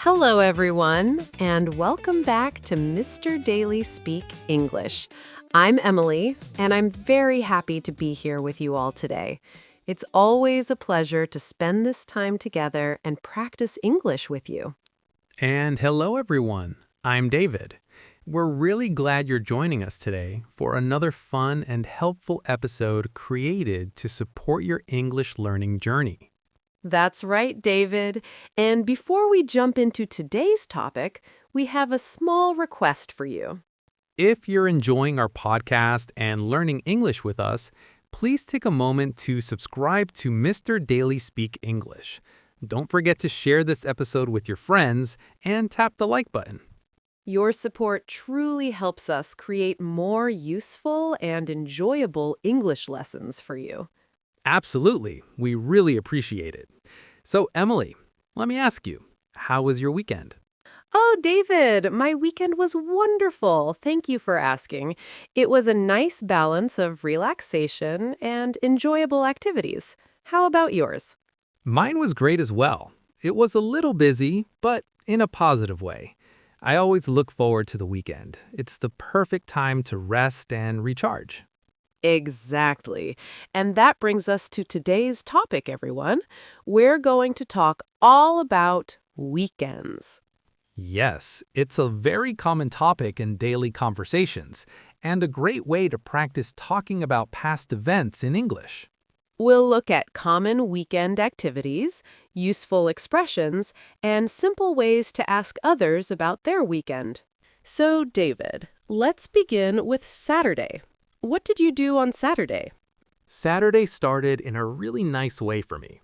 Hello, everyone, and welcome back to Mr. Daily Speak English. I'm Emily, and I'm very happy to be here with you all today. It's always a pleasure to spend this time together and practice English with you. And hello, everyone. I'm David. We're really glad you're joining us today for another fun and helpful episode created to support your English learning journey. That's right, David. And before we jump into today's topic, we have a small request for you. If you're enjoying our podcast and learning English with us, please take a moment to subscribe to Mr. Daily Speak English. Don't forget to share this episode with your friends and tap the like button. Your support truly helps us create more useful and enjoyable English lessons for you. Absolutely. We really appreciate it. So, Emily, let me ask you, how was your weekend? Oh, David, my weekend was wonderful. Thank you for asking. It was a nice balance of relaxation and enjoyable activities. How about yours? Mine was great as well. It was a little busy, but in a positive way. I always look forward to the weekend. It's the perfect time to rest and recharge. Exactly. And that brings us to today's topic, everyone. We're going to talk all about weekends. Yes, it's a very common topic in daily conversations, and a great way to practice talking about past events in English. We'll look at common weekend activities, useful expressions, and simple ways to ask others about their weekend. So, David, let's begin with Saturday. What did you do on Saturday? Saturday started in a really nice way for me.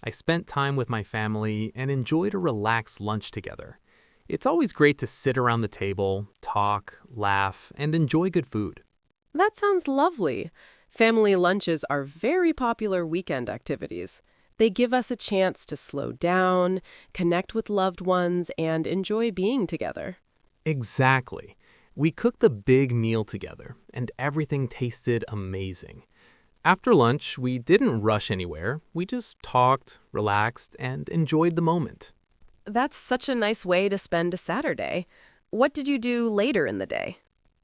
I spent time with my family and enjoyed a relaxed lunch together. It's always great to sit around the table, talk, laugh, and enjoy good food. That sounds lovely. Family lunches are very popular weekend activities. They give us a chance to slow down, connect with loved ones, and enjoy being together. Exactly. We cooked a big meal together, and everything tasted amazing. After lunch, we didn't rush anywhere. We just talked, relaxed, and enjoyed the moment. That's such a nice way to spend a Saturday. What did you do later in the day?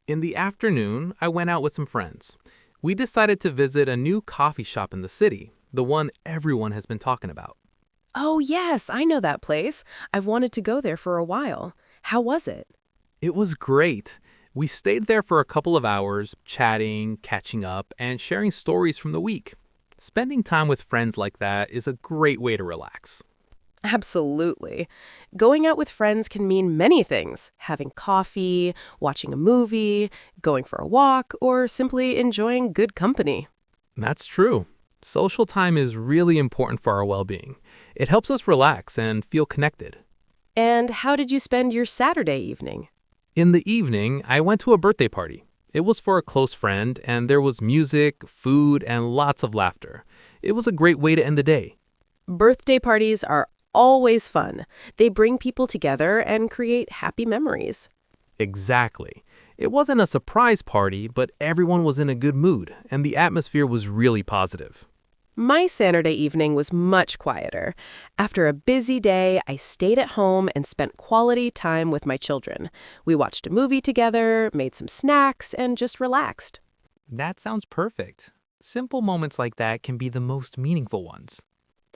In the afternoon, I went out with some friends. We decided to visit a new coffee shop in the city, the one everyone has been talking about. Oh, yes, I know that place. I've wanted to go there for a while. How was it? It was great. We stayed there for a couple of hours, chatting, catching up, and sharing stories from the week. Spending time with friends like that is a great way to relax. Absolutely. Going out with friends can mean many things. Having coffee, watching a movie, going for a walk, or simply enjoying good company. That's true. Social time is really important for our well-being. It helps us relax and feel connected. And how did you spend your Saturday evening? In the evening, I went to a birthday party. It was for a close friend, and there was music, food, and lots of laughter. It was a great way to end the day. Birthday parties are always fun. They bring people together and create happy memories. Exactly. It wasn't a surprise party, but everyone was in a good mood, and the atmosphere was really positive. My Saturday evening was much quieter. After a busy day, I stayed at home and spent quality time with my children. We watched a movie together, made some snacks, and just relaxed. That sounds perfect. Simple moments like that can be the most meaningful ones.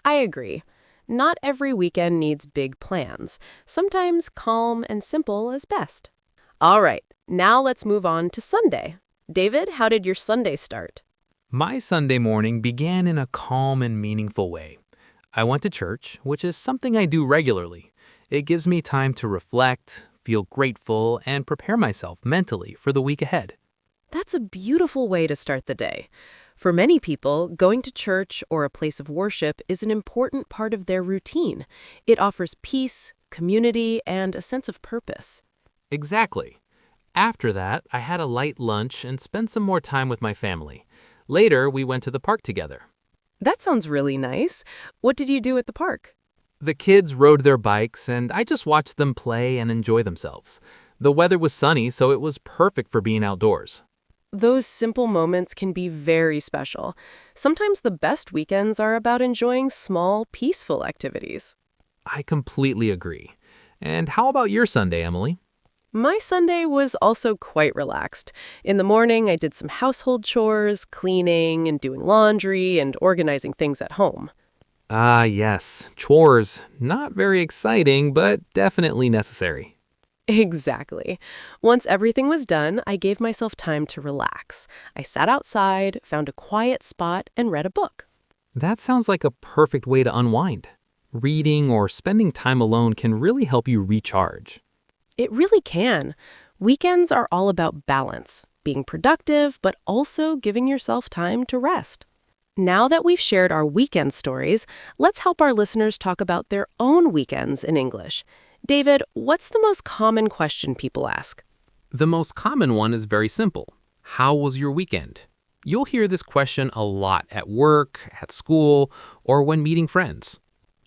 I agree. Not every weekend needs big plans. Sometimes calm and simple is best. All right, now let's move on to Sunday. David, how did your Sunday start? My Sunday morning began in a calm and meaningful way. I went to church, which is something I do regularly. It gives me time to reflect, feel grateful, and prepare myself mentally for the week ahead. That's a beautiful way to start the day. For many people, going to church or a place of worship is an important part of their routine. It offers peace, community, and a sense of purpose. Exactly. After that, I had a light lunch and spent some more time with my family. Later, we went to the park together. That sounds really nice. What did you do at the park? The kids rode their bikes, and I just watched them play and enjoy themselves. The weather was sunny, so it was perfect for being outdoors. Those simple moments can be very special. Sometimes the best weekends are about enjoying small, peaceful activities. I completely agree. And how about your Sunday, Emily? My Sunday was also quite relaxed. In the morning, I did some household chores, cleaning and doing laundry and organizing things at home. Ah, yes. Chores. Not very exciting, but definitely necessary. Exactly. Once everything was done, I gave myself time to relax. I sat outside, found a quiet spot, and read a book. That sounds like a perfect way to unwind. Reading or spending time alone can really help you recharge. It really can. Weekends are all about balance, being productive, but also giving yourself time to rest. Now that we've shared our weekend stories, let's help our listeners talk about their own weekends in English. David, what's the most common question people ask? The most common one is very simple. How was your weekend? You'll hear this question a lot at work, at school, or when meeting friends.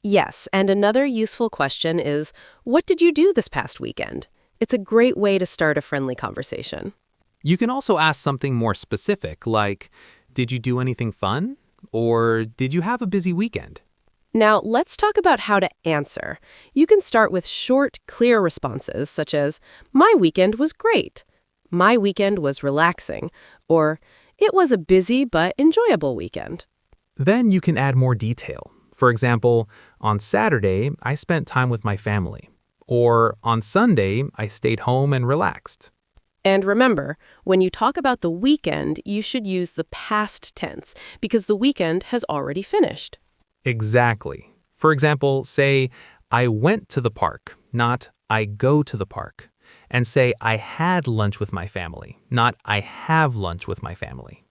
Yes, and another useful question is, what did you do this past weekend? It's a great way to start a friendly conversation. You can also ask something more specific, like, did you do anything fun? Or did you have a busy weekend? Now, let's talk about how to answer. You can start with short, clear responses such as, my weekend was great. My weekend was relaxing. Or, it was a busy but enjoyable weekend. Then you can add more detail. For example, on Saturday, I spent time with my family. Or on Sunday, I stayed home and relaxed. And remember, when you talk about the weekend, you should use the past tense because the weekend has already finished. Exactly. For example, say, I went to the park, not I go to the park. And say, I had lunch with my family, not I have lunch with my family.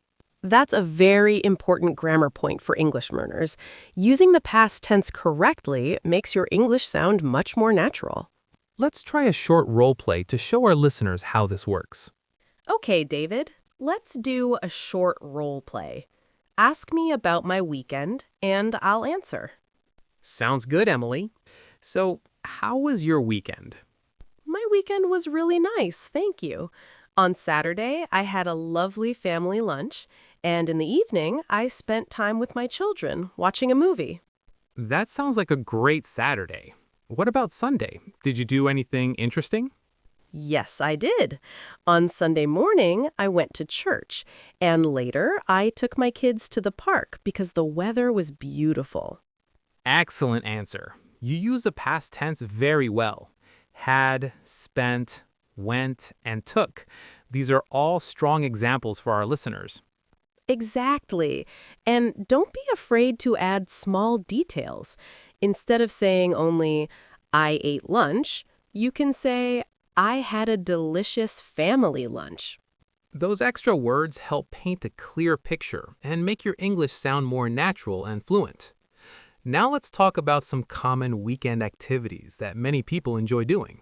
That's a very important grammar point for English learners. Using the past tense correctly makes your English sound much more natural. Let's try a short role play to show our listeners how this works. Okay, David, let's do a short role play. Ask me about my weekend, and I'll answer. Sounds good, Emily. So, how was your weekend? My weekend was really nice, thank you. On Saturday, I had a lovely family lunch, and in the evening, I spent time with my children watching a movie. That sounds like a great Saturday. What about Sunday? Did you do anything interesting? Yes, I did. On Sunday morning, I went to church, and later I took my kids to the park because the weather was beautiful. Excellent answer. You use the past tense very well. Had, spent, went, and took. These are all strong examples for our listeners. Exactly. And don't be afraid to add small details. Instead of saying only, I ate lunch, you can say, I had a delicious family lunch. Those extra words help paint a clear picture and make your English sound more natural and fluent. Now let's talk about some common weekend activities that many people enjoy doing.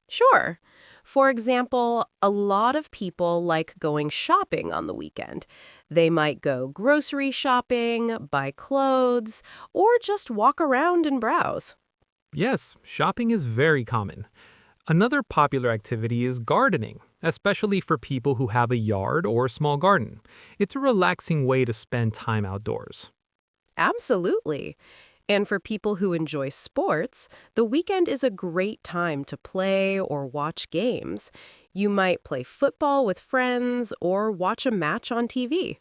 Sure. For example, a lot of people like going shopping on the weekend. They might go grocery shopping, buy clothes, or just walk around and browse. Yes, shopping is very common. Another popular activity is gardening, especially for people who have a yard or a small garden. It's a relaxing way to spend time outdoors. Absolutely. And for people who enjoy sports, the weekend is a great time to play or watch games. You might play football with friends or watch a match on TV.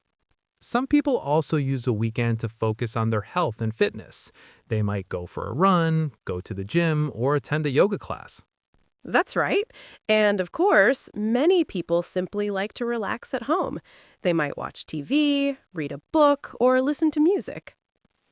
Some people also use the weekend to focus on their health and fitness. They might go for a run, go to the gym, or attend a yoga class. That's right. And of course, many people simply like to relax at home. They might watch TV, read a book, or listen to music.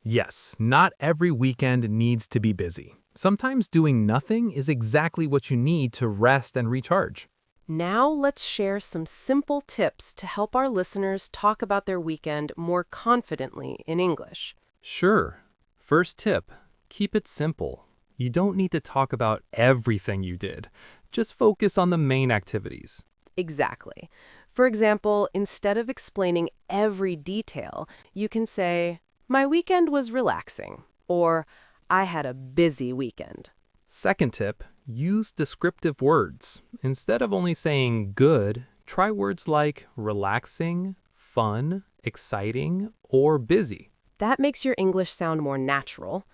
Yes, not every weekend needs to be busy. Sometimes doing nothing is exactly what you need to rest and recharge. Now let's share some simple tips to help our listeners talk about their weekend more confidently in English. Sure. First tip, keep it simple. You don't need to talk about everything you did. Just focus on the main activities. Exactly. For example, instead of explaining every detail, you can say, my weekend was relaxing, or I had a busy weekend. Second tip, use descriptive words. Instead of only saying good, try words like relaxing, fun, exciting, or busy. That makes your English sound more natural.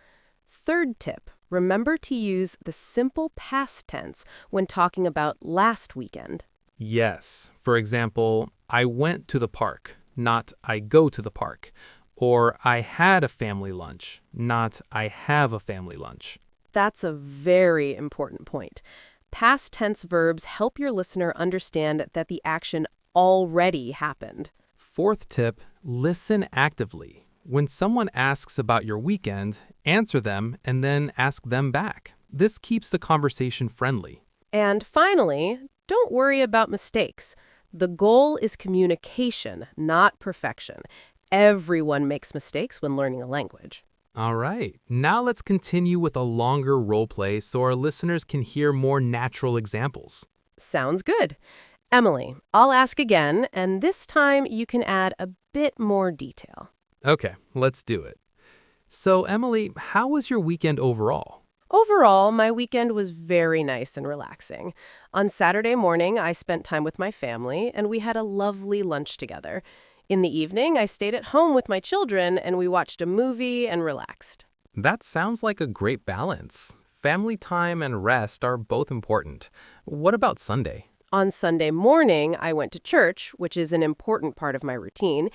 Third tip, remember to use the simple past tense when talking about last weekend. Yes. For example, I went to the park, not I go to the park. Or I had a family lunch, not I have a family lunch. That's a very important point. Past tense verbs help your listener understand that the action already happened. Fourth tip, listen actively. When someone asks about your weekend, answer them and then ask them back. This keeps the conversation friendly. And finally, don't worry about mistakes. The goal is communication, not perfection. Everyone makes mistakes when learning a language. All right, now let's continue with a longer role play so our listeners can hear more natural examples. Sounds good. Emily, I'll ask again, and this time you can add a bit more detail. Okay, let's do it. So, Emily, how was your weekend overall? Overall, my weekend was very nice and relaxing. On Saturday morning, I spent time with my family, and we had a lovely lunch together. In the evening, I stayed at home with my children, and we watched a movie and relaxed. That sounds like a great balance. Family time and rest are both important. What about Sunday? On Sunday morning, I went to church, which is an important part of my routine.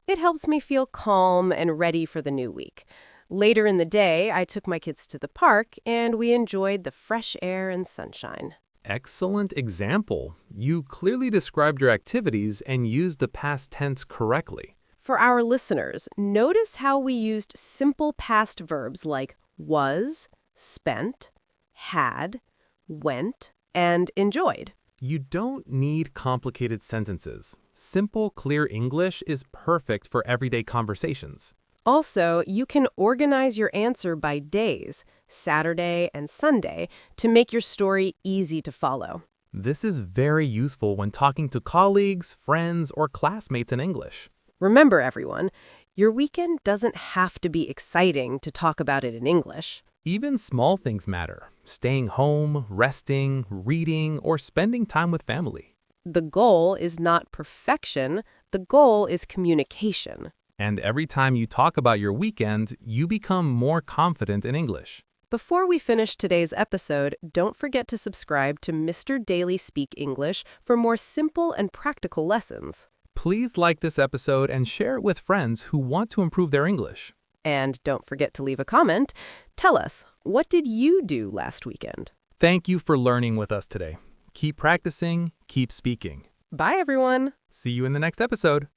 It helps me feel calm and ready for the new week. Later in the day, I took my kids to the park, and we enjoyed the fresh air and sunshine. Excellent example. You clearly described your activities and used the past tense correctly. For our listeners, notice how we used simple past verbs like was, spent, had, went, and enjoyed. You don't need complicated sentences. Simple, clear English is perfect for everyday conversations. Also, you can organize your answer by days, Saturday and Sunday, to make your story easy to follow. This is very useful when talking to colleagues, friends, or classmates in English. Remember, everyone, your weekend doesn't have to be exciting to talk about it in English. Even small things matter. Staying home, resting, reading, or spending time with family. The goal is not perfection. The goal is communication. And every time you talk about your weekend, you become more confident in English. Before we finish today's episode, don't forget to subscribe to Mr. Daily Speak English for more simple and practical lessons. Please like this episode and share it with friends who want to improve their English. And don't forget to leave a comment. Tell us, what did you do last weekend? Thank you for learning with us today. Keep practicing, keep speaking. Bye, everyone. See you in the next episode.